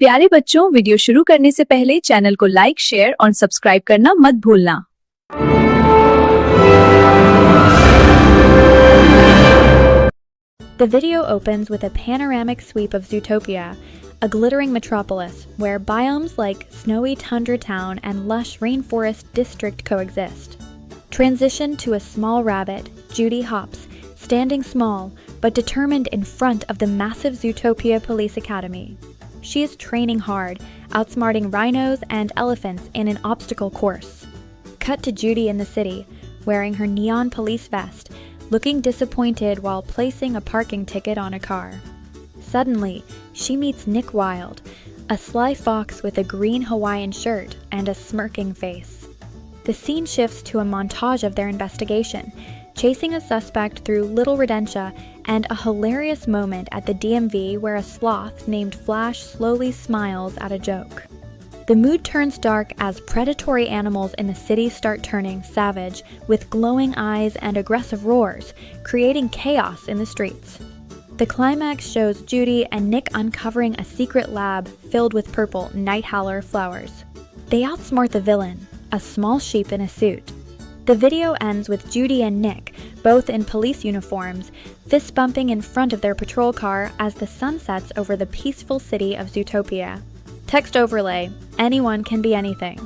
प्यारे बच्चों, वीडियो शुरू करने से पहले चैनल को लाइक, शेयर और सब्सक्राइब करना मत भूलना। The video opens with a panoramic sweep of Zootopia, a glittering metropolis where biomes like snowy Tundratown and lush rainforest district coexist. Transition to a small rabbit, Judy Hopps, standing small but determined in front of the massive Zootopia Police Academy. She is training hard, outsmarting rhinos and elephants in an obstacle course. Cut to Judy in the city, wearing her neon police vest, looking disappointed while placing a parking ticket on a car. Suddenly, she meets Nick Wilde, a sly fox with a green Hawaiian shirt and a smirking face. The scene shifts to a montage of their investigation, chasing a suspect through Little Rodentia and a hilarious moment at the DMV where a sloth named Flash slowly smiles at a joke. The mood turns dark as predatory animals in the city start turning savage with glowing eyes and aggressive roars, creating chaos in the streets. The climax shows Judy and Nick uncovering a secret lab filled with purple night howler flowers. They outsmart the villain, a small sheep in a suit. The video ends with Judy and Nick, both in police uniforms, fist bumping in front of their patrol car as the sun sets over the peaceful city of Zootopia. Text overlay: anyone can be anything.